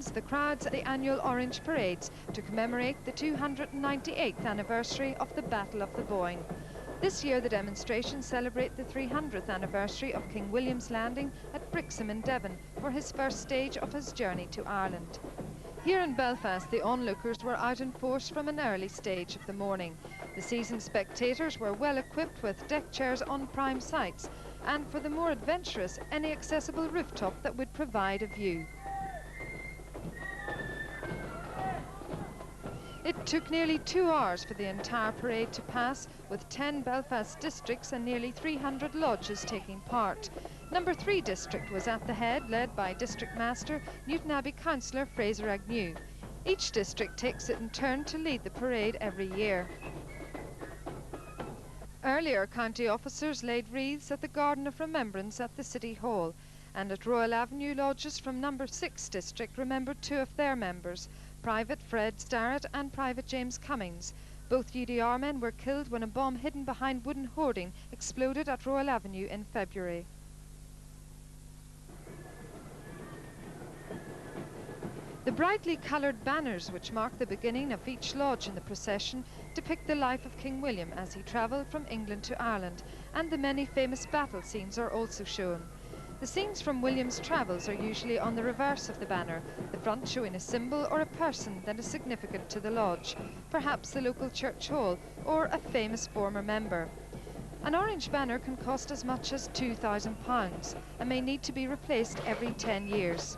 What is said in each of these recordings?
joins the crowds at the annual Orange Parades to commemorate the 298th anniversary of the Battle of the Boyne. This year the demonstrations celebrate the 300th anniversary of King William's landing at Brixham in Devon for his first stage of his journey to Ireland. Here in Belfast, the onlookers were out in force from an early stage of the morning. The seasoned spectators were well equipped with deck chairs on prime sites, and for the more adventurous, any accessible rooftop that would provide a view. It took nearly 2 hours for the entire parade to pass, with 10 Belfast districts and nearly 300 lodges taking part. Number 3 district was at the head, led by District Master, Newton Abbey Councillor Fraser Agnew. Each district takes it in turn to lead the parade every year. Earlier, county officers laid wreaths at the Garden of Remembrance at the City Hall, and at Royal Avenue, lodges from Number 6 district remembered 2 of their members, Private Fred Starrett and Private James Cummings. Both UDR men were killed when a bomb hidden behind wooden hoarding exploded at Royal Avenue in February. The brightly coloured banners which mark the beginning of each lodge in the procession depict the life of King William as he travelled from England to Ireland, and the many famous battle scenes are also shown. The scenes from William's travels are usually on the reverse of the banner, the front showing a symbol or a person that is significant to the lodge, perhaps the local church hall or a famous former member. An orange banner can cost as much as £2,000 and may need to be replaced every 10 years.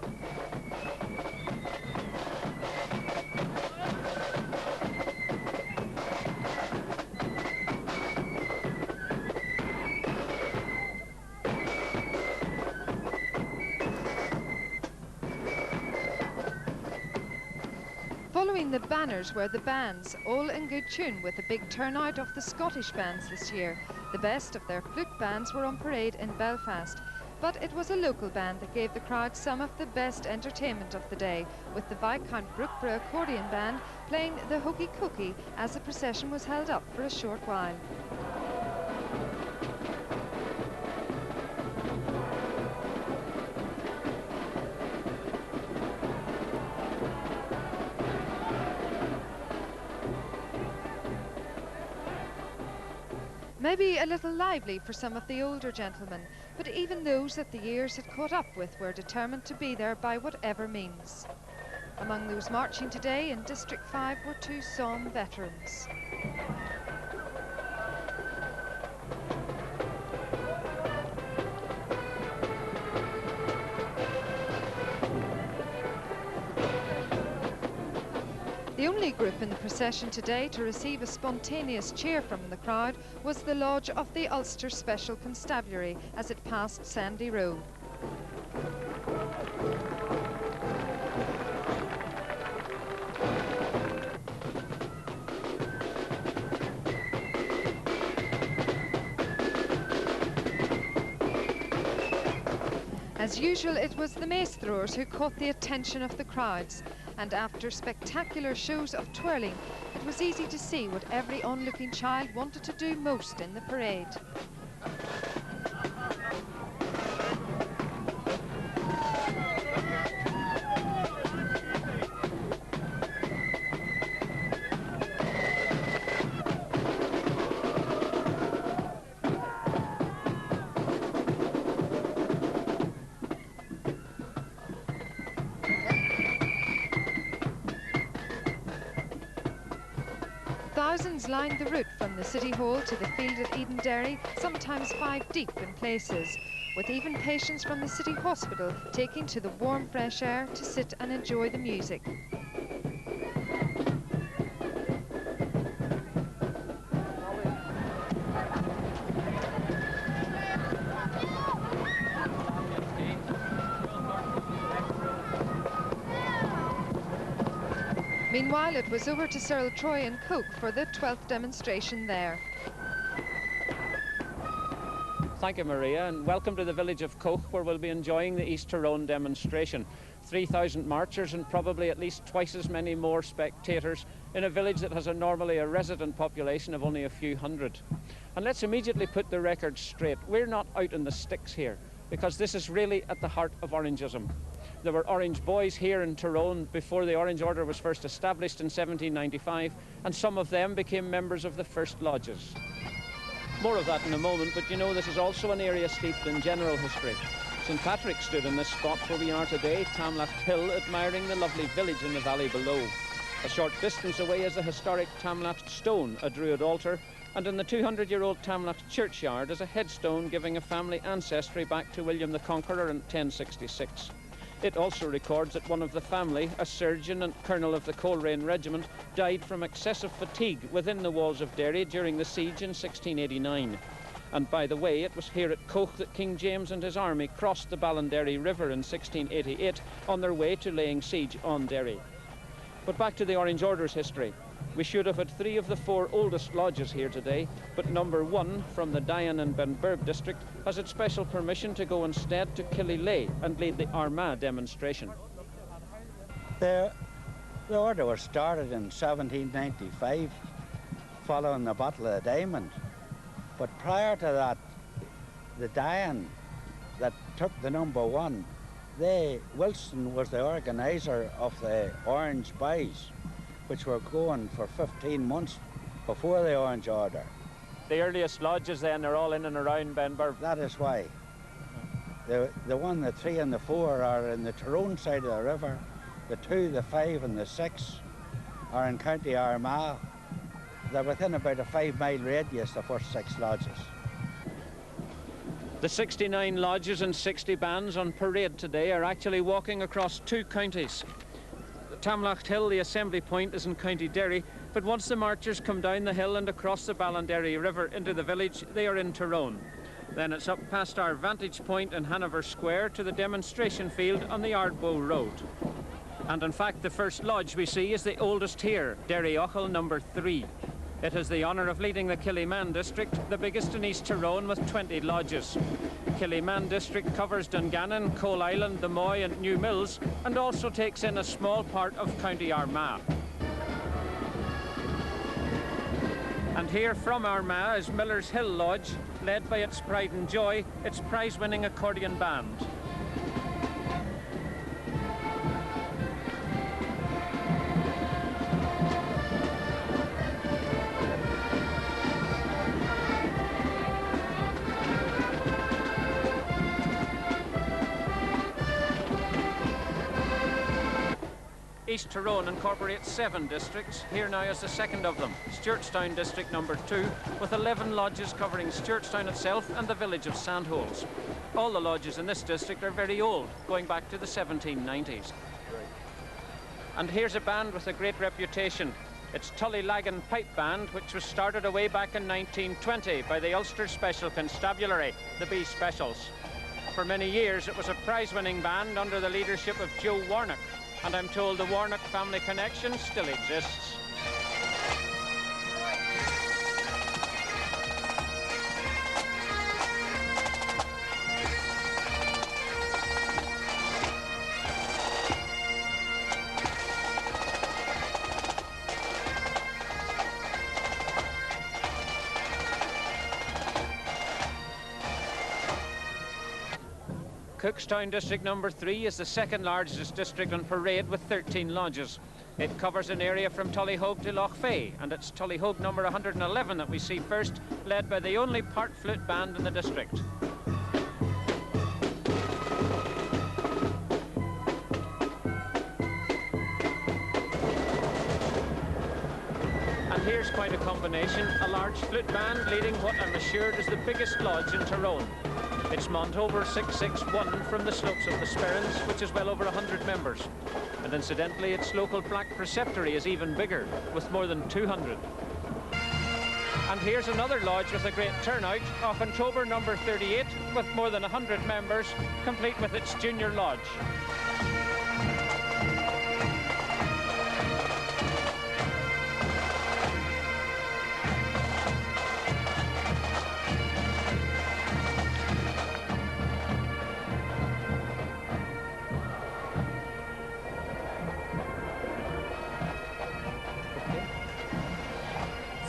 Following the banners were the bands, all in good tune with a big turnout of the Scottish bands this year. The best of their flute bands were on parade in Belfast, but it was a local band that gave the crowd some of the best entertainment of the day, with the Viscount Brookborough accordion band playing the Hokey Cookie as the procession was held up for a short while. Maybe a little lively for some of the older gentlemen, but even those that the years had caught up with were determined to be there by whatever means. Among those marching today in District 5 were 2 Somme veterans. The only group in the procession today to receive a spontaneous cheer from the crowd was the lodge of the Ulster Special Constabulary as it passed Sandy Row. As usual, it was the mace throwers who caught the attention of the crowds, and after spectacular shows of twirling, it was easy to see what every onlooking child wanted to do most in the parade. Thousands lined the route from the City Hall to the field at Edenderry, sometimes 5 deep in places, with even patients from the City Hospital taking to the warm fresh air to sit and enjoy the music. Meanwhile, it was over to Cyril Troy and Coke for the 12th demonstration there. Thank you, Maria, and welcome to the village of Coke, where we'll be enjoying the East Tyrone demonstration. 3,000 marchers and probably at least twice as many more spectators in a village that has normally a resident population of only a few hundred. And let's immediately put the record straight. We're not out in the sticks here, because this is really at the heart of Orangeism. There were Orange Boys here in Tyrone before the Orange Order was first established in 1795, and some of them became members of the first lodges. More of that in a moment, but you know this is also an area steeped in general history. St Patrick stood in this spot where we are today, Tamlacht Hill, admiring the lovely village in the valley below. A short distance away is the historic Tamlacht Stone, a Druid altar, and in the 200-year-old Tamlacht churchyard is a headstone giving a family ancestry back to William the Conqueror in 1066. It also records that one of the family, a surgeon and colonel of the Coleraine Regiment, died from excessive fatigue within the walls of Derry during the siege in 1689. And by the way, it was here at Coch that King James and his army crossed the Ballinderry River in 1688 on their way to laying siege on Derry. But back to the Orange Order's history. We should have had 3 of the 4 oldest lodges here today, but number 1 from the Dian and Benburb district has had special permission to go instead to Killylea and lead the Armagh demonstration. The order was started in 1795 following the Battle of the Diamond. But prior to that, the Dian that took the number 1, Wilson was the organiser of the Orange Boys, which were going for 15 months before the Orange Order. The earliest lodges then are all in and around Benburb. That is why. The 1, the 3 and the 4 are in the Tyrone side of the river. The 2, the 5 and the 6 are in County Armagh. They're within about a 5-mile radius, the first 6 lodges. The 69 lodges and 60 bands on parade today are actually walking across 2 counties. Tamlacht Hill, the assembly point, is in County Derry, but once the marchers come down the hill and across the Ballinderry River into the village, they are in Tyrone. Then it's up past our vantage point in Hanover Square to the demonstration field on the Ardbow Road. And in fact, the first lodge we see is the oldest here, Derry Ochil number 3. It has the honour of leading the Killyman district, the biggest in East Tyrone with 20 lodges. Killyman district covers Dungannon, Coal Island, the Moy and New Mills, and also takes in a small part of County Armagh. And here from Armagh is Miller's Hill Lodge, led by its pride and joy, its prize-winning accordion band. East Tyrone incorporates 7 districts. Here now is the second of them, Stewartstown District number 2, with 11 lodges covering Stewartstown itself and the village of Sandholes. All the lodges in this district are very old, going back to the 1790s. And here's a band with a great reputation. It's Tullylagan Pipe Band, which was started away back in 1920 by the Ulster Special Constabulary, the B Specials. For many years it was a prize-winning band under the leadership of Joe Warnock, and I'm told the Warnock family connection still exists. Cookstown District number 3 is the second largest district on parade with 13 lodges. It covers an area from Tullyhogue to Loch Fay, and it's Tullyhogue number 111 that we see first, led by the only part flute band in the district. And here's quite a combination, a large flute band leading what I'm assured is the biggest lodge in Tyrone. It's Montover 661 from the slopes of the Sperrins, which is well over 100 members. And incidentally, its local black preceptory is even bigger, with more than 200. And here's another lodge with a great turnout, October number 38, with more than 100 members, complete with its junior lodge.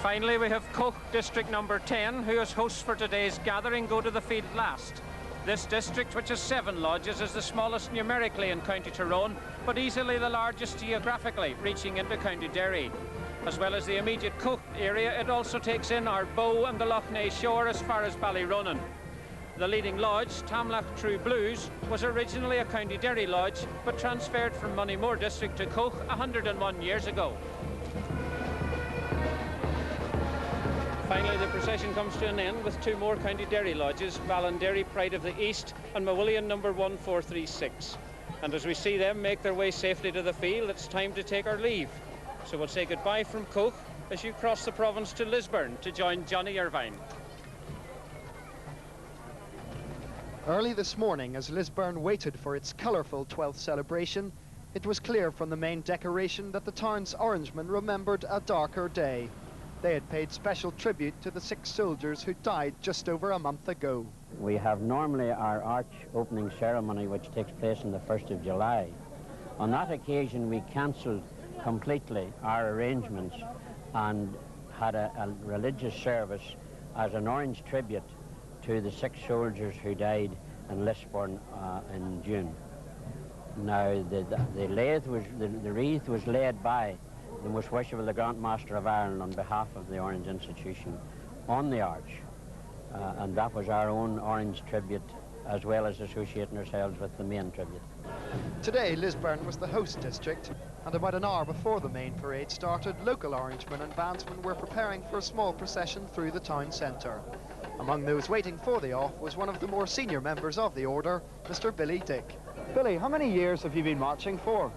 Finally, we have Coch District number 10, who as hosts for today's gathering go to the field last. This district, which has 7 lodges, is the smallest numerically in County Tyrone, but easily the largest geographically, reaching into County Derry. As well as the immediate Cook area, it also takes in our Bow and the Lough Neagh shore as far as Ballyronan. The leading lodge, Tamlach True Blues, was originally a County Derry lodge, but transferred from Moneymore district to Cook 101 years ago. Finally, the procession comes to an end with 2 more County Derry lodges, Ballinderry Pride of the East and Mawillian number 1436. And as we see them make their way safely to the field, it's time to take our leave. So we'll say goodbye from Cook as you cross the province to Lisburn to join Johnny Irvine. Early this morning, as Lisburn waited for its colourful 12th celebration, it was clear from the main decoration that the town's Orangemen remembered a darker day. They had paid special tribute to the 6 soldiers who died just over a month ago. We have normally our arch opening ceremony, which takes place on the 1st of July. On that occasion, we cancelled completely our arrangements and had a religious service as an Orange tribute to the 6 soldiers who died in Lisburn in June. Now, the wreath was laid by the Most Worshipful the Grand Master of Ireland on behalf of the Orange Institution on the arch, and that was our own Orange tribute, as well as associating ourselves with the main tribute. Today, Lisburn was the host district, and about an hour before the main parade started, local Orangemen and bandsmen were preparing for a small procession through the town centre. Among those waiting for the off was one of the more senior members of the order, Mr. Billy Dick. Billy, how many years have you been marching for?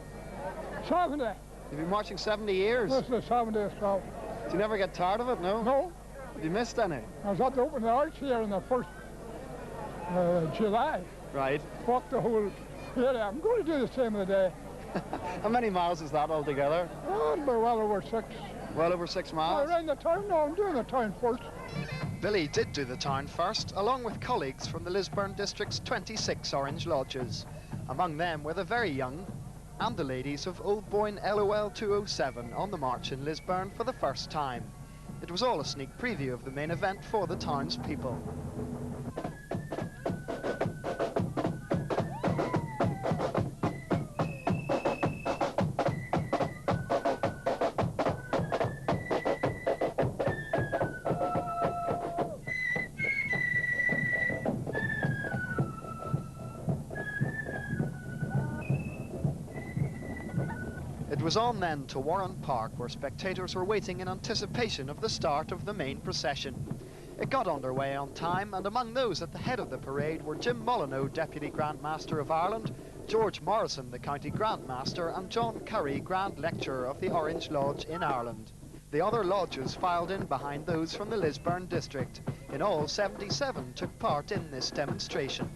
70. You've been marching 70 years? This is 70 so. Do you never get tired of it, no? No. Have you missed any? I was at the open arch here in the 1st July. Right. Walked the whole area. I'm going to do the same of the day. How many miles is that altogether? Oh, well over 6. Well over 6 miles? Around the town? No, I'm doing the town first. Billy did do the town first, along with colleagues from the Lisburn district's 26 Orange lodges. Among them were the very young and the ladies of Old Boyne LOL 207 on the march in Lisburn for the first time. It was all a sneak preview of the main event for the townspeople. It was on then to Warren Park, where spectators were waiting in anticipation of the start of the main procession. It got underway on time, and among those at the head of the parade were Jim Molyneux, Deputy Grand Master of Ireland, George Morrison, the County Grand Master, and John Curry, Grand Lecturer of the Orange Lodge in Ireland. The other lodges filed in behind those from the Lisburn district. In all, 77 took part in this demonstration.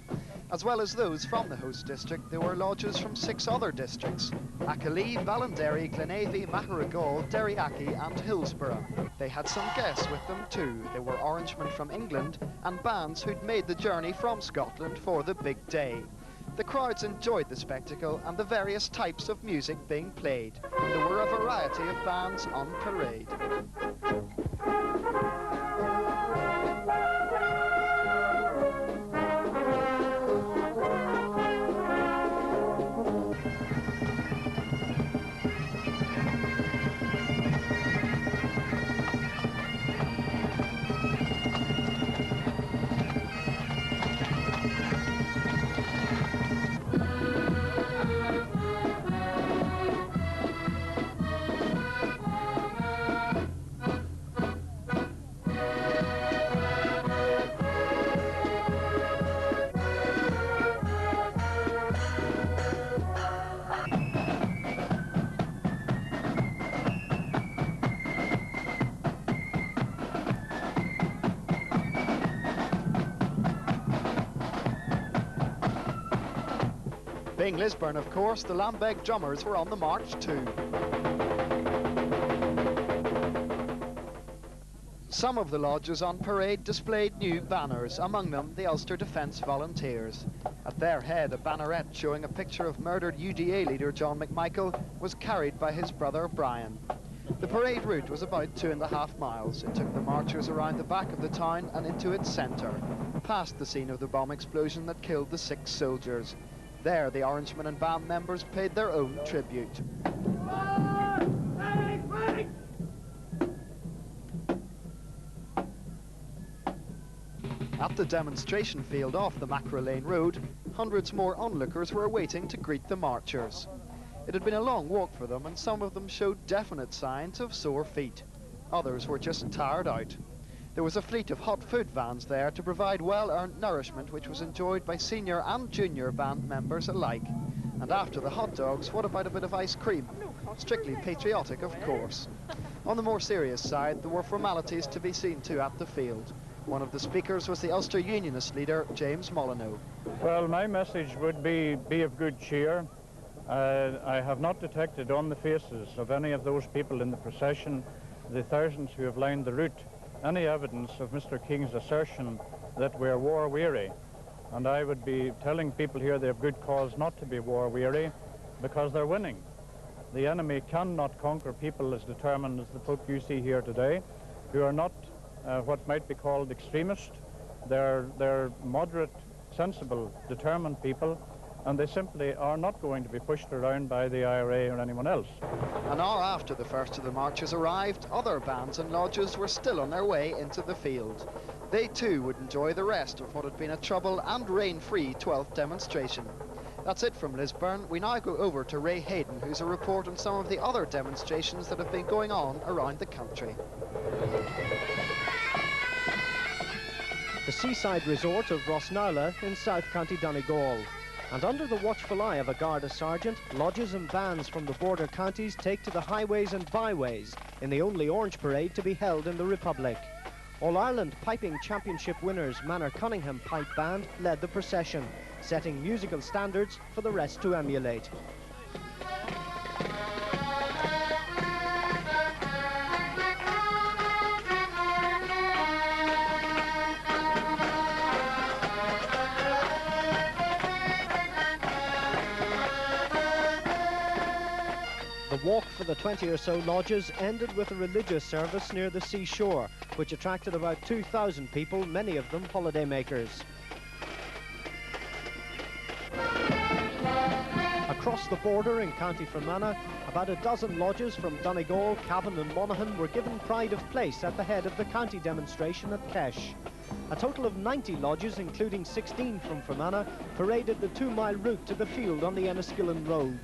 As well as those from the host district, there were lodges from 6 other districts: Achillee, Ballinderry, Glenavy, Maharagall, Derryachy and Hillsborough. They had some guests with them too. There were Orangemen from England and bands who'd made the journey from Scotland for the big day. The crowds enjoyed the spectacle and the various types of music being played. There were a variety of bands on parade. Being Lisburn, of course, the Lambeg drummers were on the march too. Some of the lodges on parade displayed new banners, among them the Ulster Defence Volunteers. At their head, a banneret showing a picture of murdered UDA leader John McMichael was carried by his brother Brian. The parade route was about 2.5 miles. It took the marchers around the back of the town and into its centre, past the scene of the bomb explosion that killed the 6 soldiers. There, the Orangemen and band members paid their own tribute. At the demonstration field off the Macra Lane Road, hundreds more onlookers were waiting to greet the marchers. It had been a long walk for them, and some of them showed definite signs of sore feet. Others were just tired out. There was a fleet of hot food vans there to provide well-earned nourishment, which was enjoyed by senior and junior band members alike. And after the hot dogs, what about a bit of ice cream? Strictly patriotic, of course. On the more serious side, there were formalities to be seen to at the field. One of the speakers was the Ulster Unionist leader, James Molyneux. Well, my message would be of good cheer. I have not detected on the faces of any of those people in the procession, the thousands who have lined the route, any evidence of Mr. King's assertion that we're war-weary. And I would be telling people here they have good cause not to be war-weary, because they're winning. The enemy cannot conquer people as determined as the folk you see here today, who are not what might be called extremist. They're moderate, sensible, determined people, and they simply are not going to be pushed around by the IRA or anyone else. An hour after the first of the marchers arrived, other bands and lodges were still on their way into the field. They too would enjoy the rest of what had been a trouble and rain-free 12th demonstration. That's it from Lisburn. We now go over to Ray Hayden, who's a report on some of the other demonstrations that have been going on around the country. The seaside resort of Rosnarla in South County Donegal. And under the watchful eye of a Garda sergeant, lodges and bands from the border counties take to the highways and byways in the only Orange Parade to be held in the Republic. All-Ireland Piping Championship winners Manor Cunningham Pipe Band led the procession, setting musical standards for the rest to emulate. The walk for the 20 or so lodges ended with a religious service near the seashore, which attracted about 2,000 people, many of them holidaymakers. Across the border in County Fermanagh, about a dozen lodges from Donegal, Cavan and Monaghan were given pride of place at the head of the county demonstration at Kesh. A total of 90 lodges, including 16 from Fermanagh, paraded the 2-mile route to the field on the Enniskillen Road.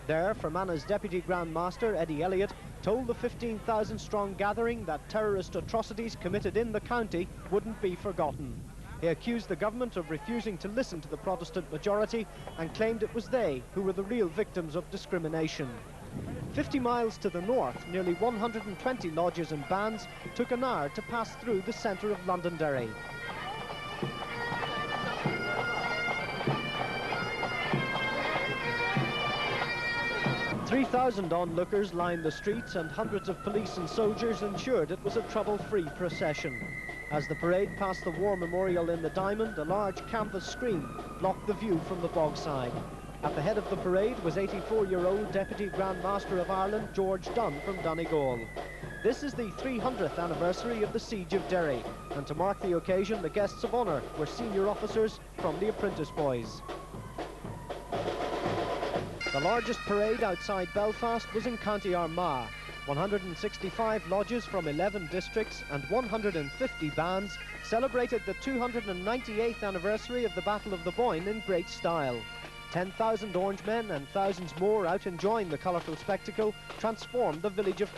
There, Fermanagh's Deputy Grand Master, Eddie Elliott, told the 15,000-strong gathering that terrorist atrocities committed in the county wouldn't be forgotten. He accused the government of refusing to listen to the Protestant majority and claimed it was they who were the real victims of discrimination. 50 miles to the north, nearly 120 lodges and bands took an hour to pass through the centre of Londonderry. 3,000 onlookers lined the streets, and hundreds of police and soldiers ensured it was a trouble-free procession. As the parade passed the War Memorial in the Diamond, a large canvas screen blocked the view from the bogside. At the head of the parade was 84-year-old Deputy Grand Master of Ireland, George Dunn from Donegal. This is the 300th anniversary of the Siege of Derry, and to mark the occasion, the guests of honour were senior officers from the Apprentice Boys. The largest parade outside Belfast was in County Armagh. 165 lodges from 11 districts and 150 bands celebrated the 298th anniversary of the Battle of the Boyne in great style. 10,000 Orangemen and thousands more out enjoying the colourful spectacle transformed the village of